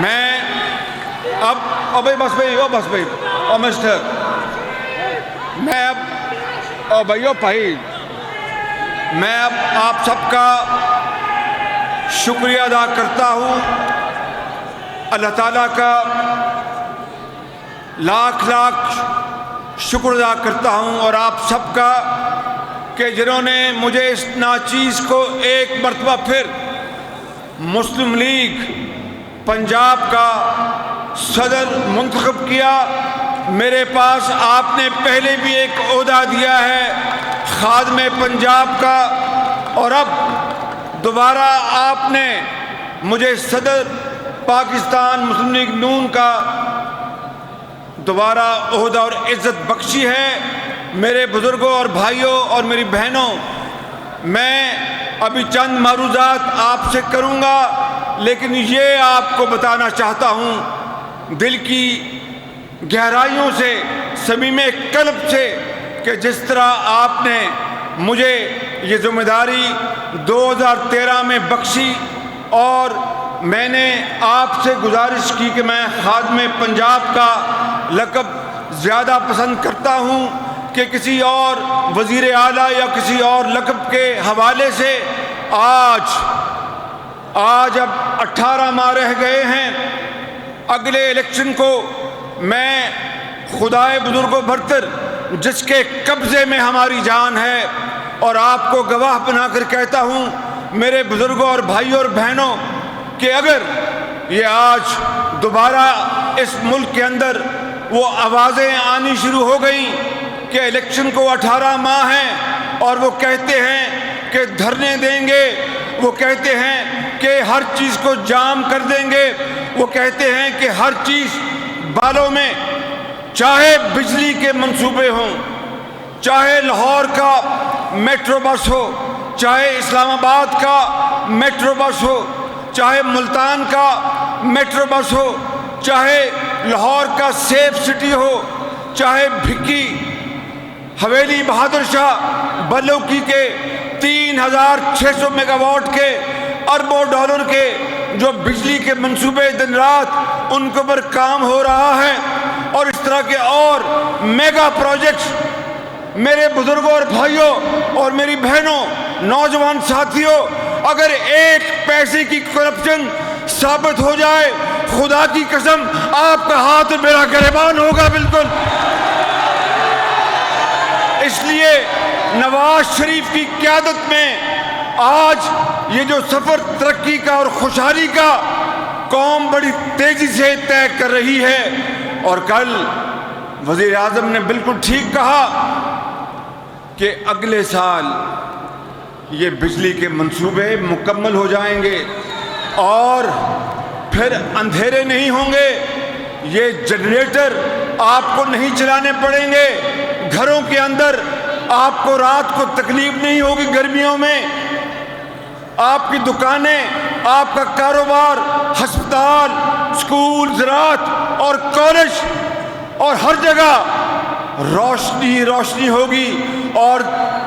میں اب بس بھائی مسٹر میں میں اب آپ سب کا شکریہ ادا کرتا ہوں، اللہ تعالیٰ کا لاکھ شکر ادا کرتا ہوں، اور آپ سب کا کہ جنہوں نے مجھے اس ناچیز کو ایک مرتبہ پھر مسلم لیگ پنجاب کا صدر منتخب کیا۔ میرے پاس آپ نے پہلے بھی ایک عہدہ دیا ہے خادم پنجاب کا، اور اب دوبارہ آپ نے مجھے صدر پاکستان مسلم لیگ نون کا دوبارہ عہدہ اور عزت بخشی ہے۔ میرے بزرگوں اور بھائیوں اور میری بہنوں، میں ابھی چند معروضات آپ سے کروں گا، لیکن یہ آپ کو بتانا چاہتا ہوں دل کی گہرائیوں سے، صمیم قلب سے، کہ جس طرح آپ نے مجھے یہ ذمہ داری 2013 میں بخشی، اور میں نے آپ سے گزارش کی کہ میں خادم پنجاب کا لقب زیادہ پسند کرتا ہوں کہ کسی اور وزیر اعلیٰ یا کسی اور لقب کے حوالے سے۔ آج اب 18 ماہ رہ گئے ہیں اگلے الیکشن کو۔ میں خدائے بزرگ و برتر جس کے قبضے میں ہماری جان ہے، اور آپ کو گواہ بنا کر کہتا ہوں میرے بزرگوں اور بھائیوں اور بہنوں، کہ اگر یہ آج دوبارہ اس ملک کے اندر وہ آوازیں آنی شروع ہو گئیں کہ الیکشن کو 18 ماہ ہیں، اور وہ کہتے ہیں کہ دھرنے دیں گے، وہ کہتے ہیں کہ ہر چیز کو جام کر دیں گے، وہ کہتے ہیں کہ ہر چیز بالوں میں، چاہے بجلی کے منصوبے ہوں، چاہے لاہور کا میٹرو بس ہو، چاہے اسلام آباد کا میٹرو بس ہو، چاہے ملتان کا میٹرو بس ہو، چاہے لاہور کا سیف سٹی ہو، چاہے بھکی حویلی بہادر شاہ بلوکی کے 3600 میگا واٹ کے اربوں ڈالر کے جو بجلی کے منصوبے دن رات ان کے اوپر کام ہو رہا ہے، اور اس طرح کے اور میگا پروجیکٹس۔ میرے بزرگوں اور بھائیوں اور میری بہنوں، نوجوان ساتھیوں، اگر ایک پیسے کی کرپشن ثابت ہو جائے، خدا کی قسم آپ کا ہاتھ میرا گریبان ہوگا بالکل۔ اس لیے نواز شریف کی قیادت میں آج یہ جو سفر ترقی کا اور خوشحالی کا قوم بڑی تیزی سے طے کر رہی ہے، اور کل وزیر اعظم نے بالکل ٹھیک کہا کہ اگلے سال یہ بجلی کے منصوبے مکمل ہو جائیں گے، اور پھر اندھیرے نہیں ہوں گے، یہ جنریٹر آپ کو نہیں چلانے پڑیں گے، گھروں کے اندر آپ کو رات کو تکلیف نہیں ہوگی گرمیوں میں، آپ کی دکانیں، آپ کا کاروبار، ہسپتال، اسکول، زراعت اور کالج اور ہر جگہ روشنی ہوگی، اور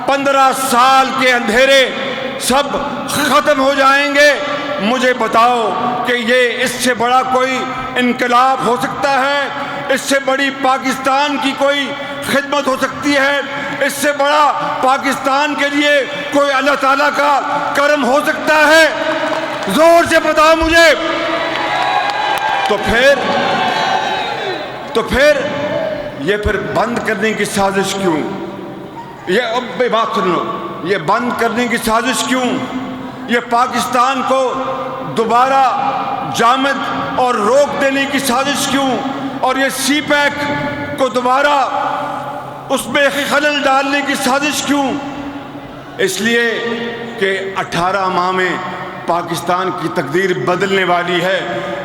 15 سال کے اندھیرے سب ختم ہو جائیں گے۔ مجھے بتاؤ کہ یہ اس سے بڑا کوئی انقلاب ہو سکتا ہے؟ اس سے بڑی پاکستان کی کوئی خدمت ہو سکتی ہے؟ اس سے بڑا پاکستان کے لیے کوئی اللہ تعالیٰ کا کرم ہو سکتا ہے؟ زور سے بتاؤ مجھے۔ تو پھر یہ بند کرنے کی سازش کیوں؟ یہ اب بات سن لو، یہ بند کرنے کی سازش کیوں؟ یہ پاکستان کو دوبارہ جامد اور روک دینے کی سازش کیوں؟ اور یہ سی پیک کو دوبارہ اس میں خلل ڈالنے کی سازش کیوں؟ اس لیے کہ 18 ماہ میں پاکستان کی تقدیر بدلنے والی ہے۔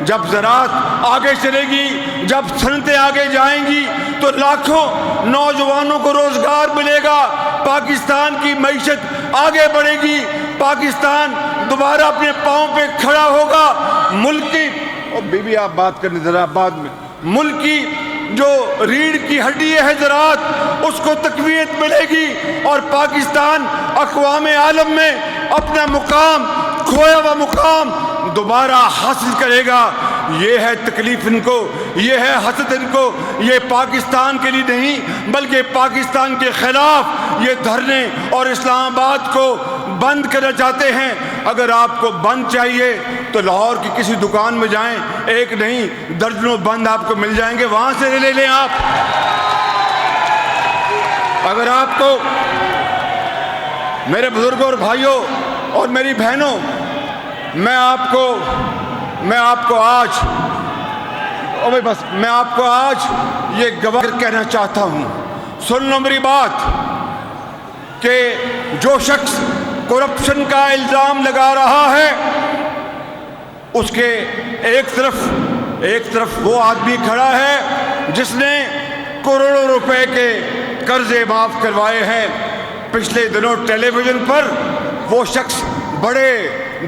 جب زراعت آگے چلے گی، جب صنعتیں آگے جائیں گی، تو لاکھوں نوجوانوں کو روزگار ملے گا، پاکستان کی معیشت آگے بڑھے گی، پاکستان دوبارہ اپنے پاؤں پہ کھڑا ہوگا۔ ملک کی بی آپ بات کرنے ذرا بعد میں، ملک کی جو ریڑھ کی ہڈی ہے زراعت، اس کو تقویت ملے گی، اور پاکستان اقوام عالم میں اپنا مقام، کھویا ہوا مقام دوبارہ حاصل کرے گا۔ یہ ہے تکلیف ان کو، یہ ہے حسد ان کو. یہ پاکستان کے لیے نہیں بلکہ پاکستان کے خلاف یہ دھرنے اور اسلام آباد کو بند کرنا چاہتے ہیں. اگر آپ کو بند چاہیے تو لاہور کی کسی دکان میں جائیں، ایک نہیں درجنوں بند آپ کو مل جائیں گے، وہاں سے لے لیں آپ. اگر آپ کو میرے بزرگوں اور بھائیوں اور میری بہنوں، میں آپ کو آج یہ گواہ کہنا چاہتا ہوں. سن لو میری بات کہ جو شخص کرپشن کا الزام لگا رہا ہے اس کے ایک طرف وہ آدمی کھڑا ہے جس نے کروڑوں روپے کے قرضے معاف کروائے ہیں. پچھلے دنوں ٹیلی ویژن پر وہ شخص بڑے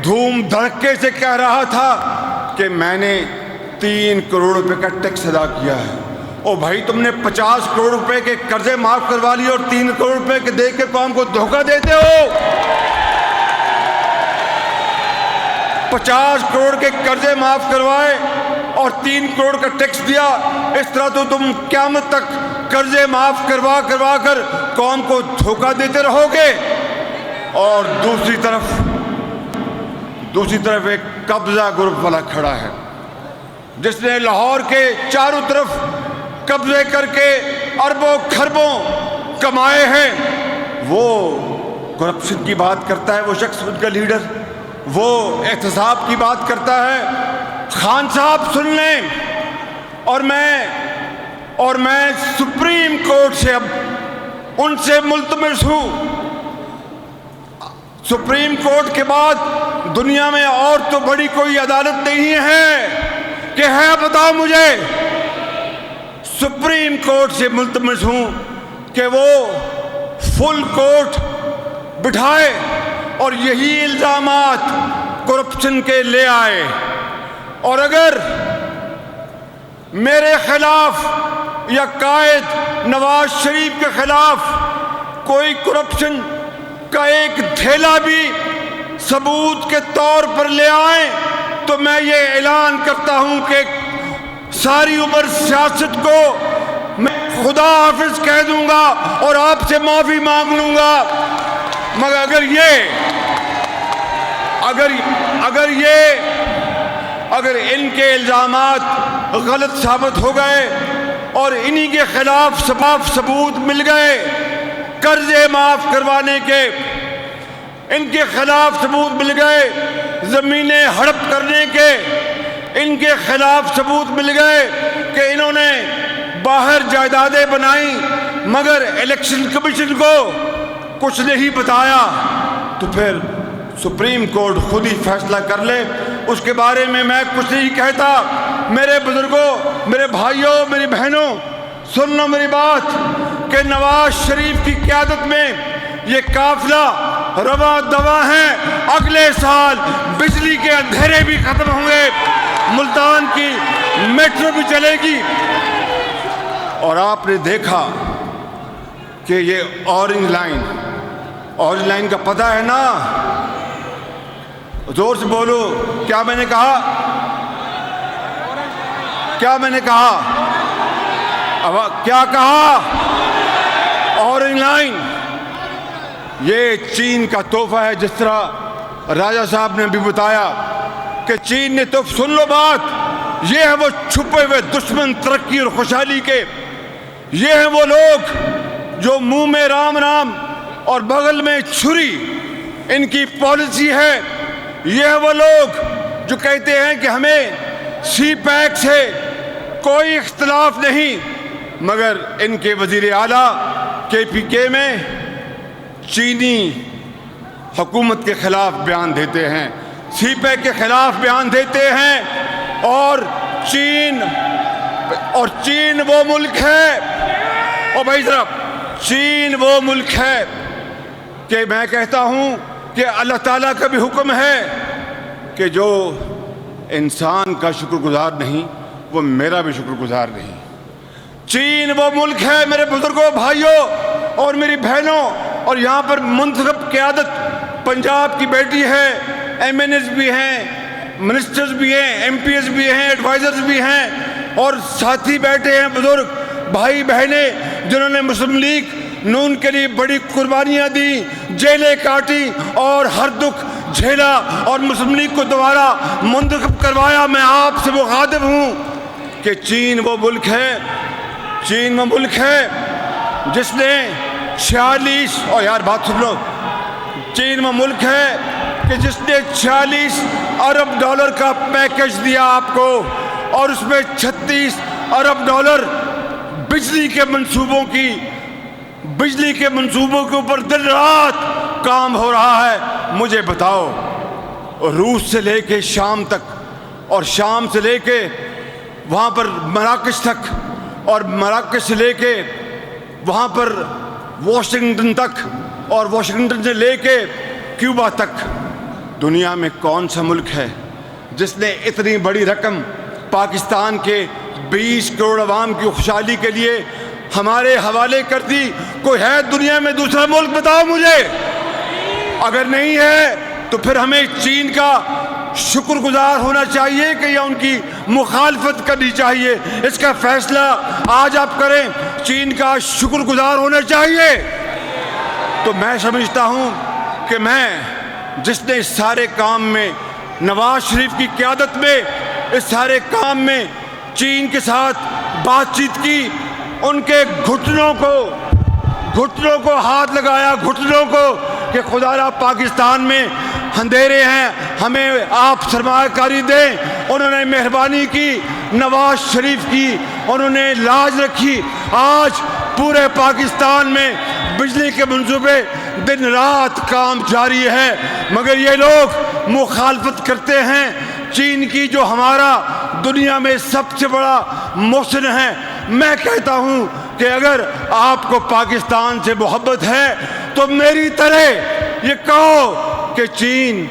دھوم دھڑکے سے کہہ رہا تھا کہ میں نے 3 کروڑ روپے کا ٹیکس ادا کیا ہے. او بھائی، تم نے 50 کروڑ روپے کے قرضے معاف کروا لیے اور 3 کروڑ روپے کے دے کے قوم کو دھوکہ دیتے ہو. 50 کروڑ کے قرضے معاف کروائے اور 3 کروڑ کا ٹیکس دیا. اس طرح تو تم قیامت تک قرضے معاف کروا کر قوم کو دھوکہ دیتے رہو گے. اور دوسری طرف ایک قبضہ گروپ والا کھڑا ہے جس نے لاہور کے چاروں طرف قبضے کر کے اربوں خربوں کمائے ہیں. وہ کرپشن کی بات کرتا ہے، وہ شخص ان کا لیڈر، وہ احتساب کی بات کرتا ہے. خان صاحب سن لیں، اور میں سپریم کورٹ سے اب ان سے ملتمس ہوں. سپریم کورٹ کے بعد دنیا میں اور تو بڑی کوئی عدالت نہیں ہے کہ ہے، بتاؤ مجھے. سپریم کورٹ سے ملتمس ہوں کہ وہ فل کورٹ بٹھائے اور یہی الزامات کرپشن کے لے آئے. اور اگر میرے خلاف یا قائد نواز شریف کے خلاف کوئی کرپشن کا ایک دھیلا بھی ثبوت کے طور پر لے آئیں تو میں یہ اعلان کرتا ہوں کہ ساری عمر سیاست کو میں خدا حافظ کہہ دوں گا اور آپ سے معافی مانگ لوں گا. مگر اگر ان کے الزامات غلط ثابت ہو گئے اور انہی کے خلاف ثبوت مل گئے قرضے معاف کروانے کے، ان کے خلاف ثبوت مل گئے زمینیں ہڑپ کرنے کے، ان کے خلاف ثبوت مل گئے کہ انہوں نے باہر جائیدادیں بنائیں مگر الیکشن کمیشن کو کچھ نہیں بتایا، تو پھر سپریم کورٹ خود ہی فیصلہ کر لے. اس کے بارے میں کچھ نہیں کہتا. میرے بزرگوں، میرے بھائیوں، میری بہنوں، سن لو میری بات کہ نواز شریف کی قیادت میں یہ قافلہ رواں دواں ہے. اگلے سال بجلی کے اندھیرے بھی ختم ہوں گے، ملتان کی میٹرو بھی چلے گی. اور آپ نے دیکھا کہ یہ اورنج لائن کا پتہ ہے نا؟ زور سے بولو، کیا میں نے کہا؟ کیا کہا؟ اورنج لائن یہ چین کا تحفہ ہے. جس طرح راجہ صاحب نے بھی بتایا کہ چین نے تو، سن لو بات، یہ ہے وہ چھپے ہوئے دشمن ترقی اور خوشحالی کے. یہ ہیں وہ لوگ جو منہ میں رام رام اور بغل میں چھری ان کی پالیسی ہے. یہ ہیں وہ لوگ جو کہتے ہیں کہ ہمیں سی پیک سے کوئی اختلاف نہیں، مگر ان کے وزیر اعلیٰ KPK میں چینی حکومت کے خلاف بیان دیتے ہیں، سی پیک کے خلاف بیان دیتے ہیں. اور چین وہ ملک ہے، اور بھائی صاحب، چین وہ ملک ہے کہ میں کہتا ہوں کہ اللہ تعالیٰ کا بھی حکم ہے کہ جو انسان کا شکر گزار نہیں وہ میرا بھی شکر گزار نہیں. چین وہ ملک ہے میرے بزرگوں، بھائیوں اور میری بہنوں، اور یہاں پر منتخب قیادت پنجاب کی بیٹی ہے، MNs بھی ہیں، منسٹرز بھی ہیں، ایم پی ایس بھی ہیں، ایڈوائزرز بھی ہیں، اور ساتھی بیٹھے ہیں بزرگ بھائی بہنیں جنہوں نے مسلم لیگ نون کے لیے بڑی قربانیاں دی، جیلیں کاٹی اور ہر دکھ جھیلا اور مسلم لیگ کو دوبارہ منتخب کروایا۔ میں آپ سے مخاطب ہوں کہ چین وہ ملک ہے جس نے 46 اور یار بات سن لو، چین وہ ملک ہے کہ جس نے 46 ارب ڈالر کا پیکج دیا آپ کو، اور اس میں 36 ارب ڈالر بجلی کے منصوبوں کے اوپر دن رات کام ہو رہا ہے۔ مجھے بتاؤ، روس سے لے کے شام تک، اور شام سے لے کے وہاں پر مراکش تک، اور مراکش سے لے کے وہاں پر واشنگٹن تک، اور واشنگٹن سے لے کے کیوبا تک، دنیا میں کون سا ملک ہے جس نے اتنی بڑی رقم پاکستان کے 20 کروڑ عوام کی خوشحالی کے لیے ہمارے حوالے کر دی؟ کوئی ہے دنیا میں دوسرا ملک؟ بتاؤ مجھے۔ اگر نہیں ہے تو پھر ہمیں چین کا شکر گزار ہونا چاہیے کہ یا ان کی مخالفت کرنی چاہیے؟ اس کا فیصلہ آج آپ کریں۔ چین کا شکر گزار ہونا چاہیے۔ تو میں سمجھتا ہوں کہ میں جس نے اس سارے کام میں نواز شریف کی قیادت میں اس سارے کام میں چین کے ساتھ بات چیت کی، ان کے گھٹنوں کو ہاتھ لگایا، گھٹنوں کو، کہ خدا را پاکستان میں اندھیرے ہیں، ہمیں آپ سرمایہ کاری دیں۔ انہوں نے مہربانی کی، نواز شریف کی انہوں نے لاج رکھی۔ آج پورے پاکستان میں بجلی کے منصوبے دن رات کام جاری ہے، مگر یہ لوگ مخالفت کرتے ہیں چین کی، جو ہمارا دنیا میں سب سے بڑا محسن ہے۔ میں کہتا ہوں کہ اگر آپ کو پاکستان سے محبت ہے تو میری طرح یہ کہو کہ چین،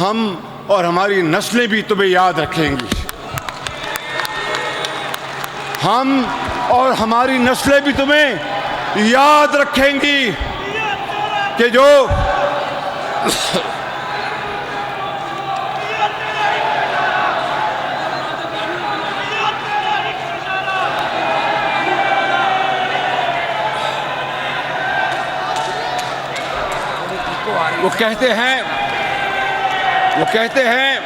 ہم اور ہماری نسلیں بھی تمہیں یاد رکھیں گی، ہم اور ہماری نسلیں بھی تمہیں یاد رکھیں گی کہ جو وہ کہتے ہیں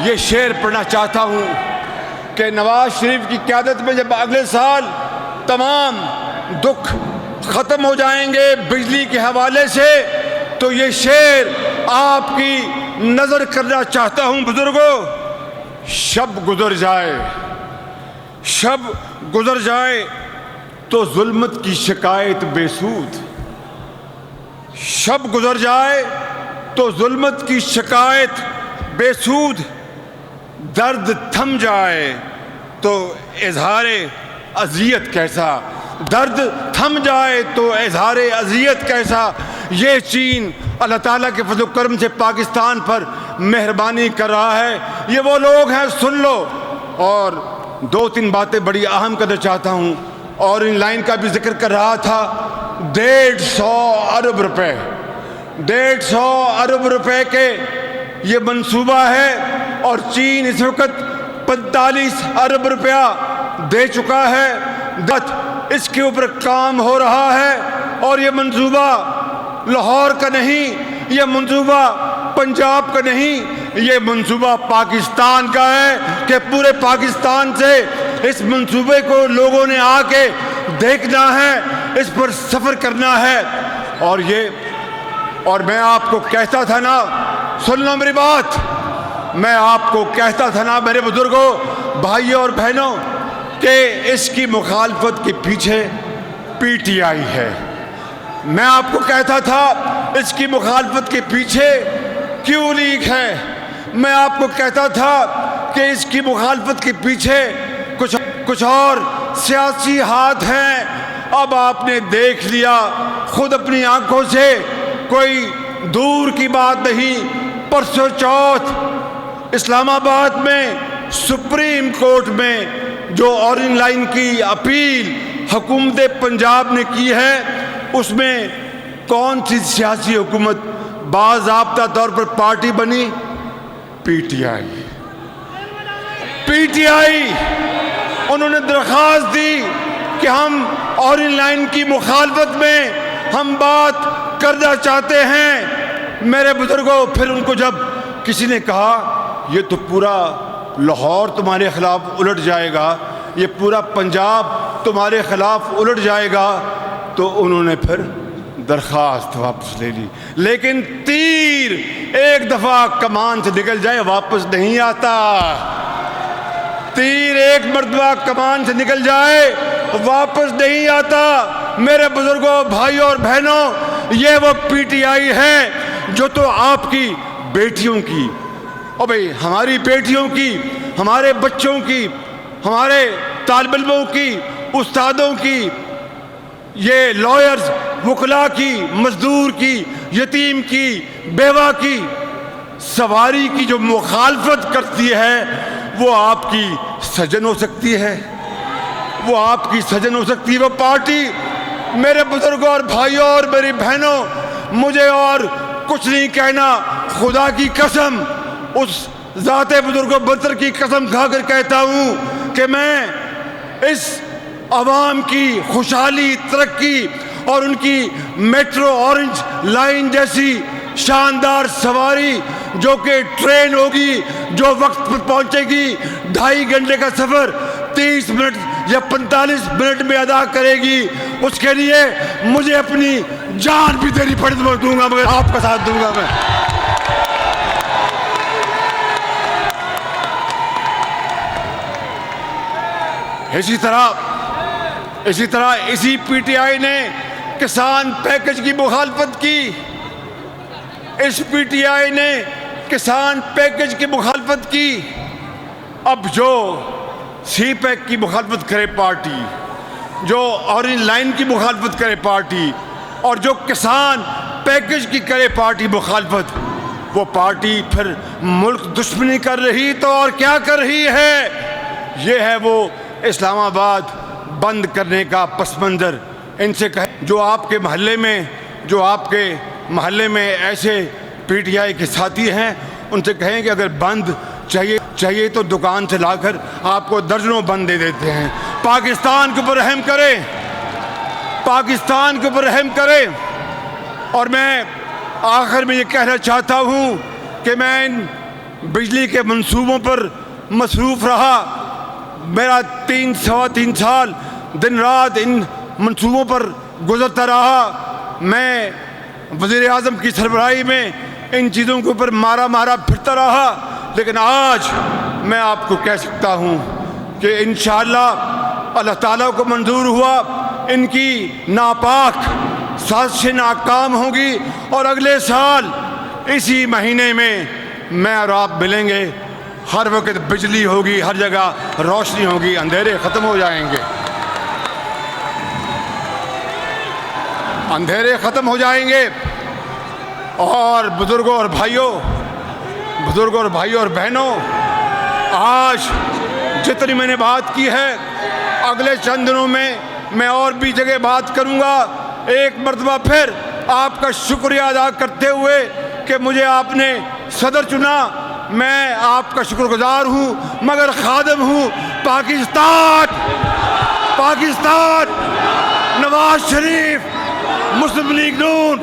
یہ شعر پڑھنا چاہتا ہوں کہ نواز شریف کی قیادت میں جب اگلے سال تمام دکھ ختم ہو جائیں گے بجلی کے حوالے سے، تو یہ شعر آپ کی نظر کرنا چاہتا ہوں بزرگوں۔ شب گزر جائے تو ظلمت کی شکایت بے سود، شب گزر جائے تو ظلمت کی شکایت بے سود، درد تھم جائے تو اظہار اذیت کیسا، درد تھم جائے تو اظہار اذیت کیسا۔ یہ چین اللہ تعالیٰ کے فضل و کرم سے پاکستان پر مہربانی کر رہا ہے۔ یہ وہ لوگ ہیں، سن لو۔ اور 2-3 باتیں بڑی اہم کرنا چاہتا ہوں، اور ان لائن کا بھی ذکر کر رہا تھا۔ 150 ارب روپے، 150 ارب روپے کے یہ منصوبہ ہے، اور چین اس وقت 45 ارب روپیہ دے چکا ہے۔ اس کے اوپر کام ہو رہا ہے، اور یہ منصوبہ لاہور کا نہیں، یہ منصوبہ پنجاب کا نہیں، یہ منصوبہ پاکستان کا ہے، کہ پورے پاکستان سے اس منصوبے کو لوگوں نے آ کے دیکھنا ہے، اس پر سفر کرنا ہے۔ اور میں آپ کو کہتا تھا نا، سن لو میری بات، میں آپ کو کہتا تھا نا میرے بزرگوں، بھائیوں اور بہنوں، کہ اس کی مخالفت کے پیچھے پی ٹی آئی ہے۔ میں آپ کو کہتا تھا اس کی مخالفت کے پیچھے کیوں لیگ ہے۔ میں آپ کو کہتا تھا کہ اس کی مخالفت کے پیچھے کچھ اور سیاسی ہاتھ ہیں۔ اب آپ نے دیکھ لیا خود اپنی آنکھوں سے، کوئی دور کی بات نہیں۔ پرسوں چوتھ اسلام آباد میں سپریم کورٹ میں جو اورنج لائن کی اپیل حکومت پنجاب نے کی ہے، اس میں کون سی سیاسی حکومت باضابطہ طور پر پارٹی بنی؟ پی ٹی آئی انہوں نے درخواست دی کہ ہم اورنج لائن کی مخالفت میں ہم بات کرنا چاہتے ہیں. میرے بزرگوں، پھر ان کو جب کسی نے کہا یہ تو پورا لاہور تمہارے خلاف الٹ جائے گا، یہ پورا پنجاب تمہارے خلاف الٹ جائے گا، تو انہوں نے پھر درخواست واپس لے لی. لیکن تیر ایک دفعہ کمان سے نکل جائے واپس نہیں آتا. تیر ایک مرتبہ کمان سے نکل جائے واپس نہیں آتا. میرے بزرگوں، بھائیوں اور بہنوں، یہ وہ پی ٹی آئی ہے جو تو آپ کی بیٹیوں کی، اور بھئی ہماری بیٹیوں کی، ہمارے بچوں کی، ہمارے طالب علموں کی، استادوں کی، یہ لائرز، وکلاء کی، مزدور کی، یتیم کی، بیوہ کی، سواری کی جو مخالفت کرتی ہے وہ آپ کی سجن ہو سکتی ہے، وہ آپ کی سجن ہو سکتی ہے وہ پارٹی. میرے بزرگوں اور بھائیوں اور میری بہنوں، مجھے اور کچھ نہیں کہنا. خدا کی قسم، اس ذات بزرگ و برتر کی قسم کھا کر کہتا ہوں کہ میں اس عوام کی خوشحالی، ترقی اور ان کی میٹرو اورنج لائن جیسی شاندار سواری جو کہ ٹرین ہوگی، جو وقت پر پہنچے گی، 2.5 گھنٹے کا سفر 30 منٹ یا 45 منٹ میں ادا کرے گی، اس کے لیے مجھے اپنی جان بھی دینی پڑے تو میں دوں گا، مگر آپ کا ساتھ دوں گا میں. اسی طرح اسی پی ٹی آئی نے کسان پیکج کی مخالفت کی. اس پی ٹی آئی نے کسان پیکج کی مخالفت کی. اب جو سی پیک کی مخالفت کرے پارٹی، جو اورنج لائن کی مخالفت کرے پارٹی، اور جو کسان پیکج کی کرے پارٹی مخالفت، وہ پارٹی پھر ملک دشمنی کر رہی تو اور کیا کر رہی ہے؟ یہ ہے وہ اسلام آباد بند کرنے کا پس منظر. ان سے کہیں جو آپ کے محلے میں ایسے پی ٹی آئی کے ساتھی ہیں، ان سے کہیں کہ اگر بند چاہیے تو دکان سے لا کر آپ کو درجنوں بند دے دیتے ہیں. پاکستان کے اوپر رحم کریں، پاکستان کے اوپر رحم کریں. اور میں آخر میں یہ کہنا چاہتا ہوں کہ میں ان بجلی کے منصوبوں پر مصروف رہا. میرا 3 سال دن رات ان منصوبوں پر گزرتا رہا. میں وزیر اعظم کی سربراہی میں ان چیزوں کے اوپر مارا پھرتا رہا. لیکن آج میں آپ کو کہہ سکتا ہوں کہ انشاءاللہ اللہ تعالیٰ کو منظور ہوا، ان کی ناپاک سازشیں ناکام ہوں گی، اور اگلے سال اسی مہینے میں اور آپ ملیں گے. ہر وقت بجلی ہوگی، ہر جگہ روشنی ہوگی، اندھیرے ختم ہو جائیں گے، اندھیرے ختم ہو جائیں گے. اور بزرگوں اور بھائیوں اور بہنوں، آج جتنی میں نے بات کی ہے، اگلے چند دنوں میں اور بھی جگہ بات کروں گا. ایک مرتبہ پھر آپ کا شکریہ ادا کرتے ہوئے کہ مجھے آپ نے صدر چنا. میں آپ کا شکر گزار ہوں، مگر خادم ہوں پاکستان، نواز شریف، مسلم لیگ نون،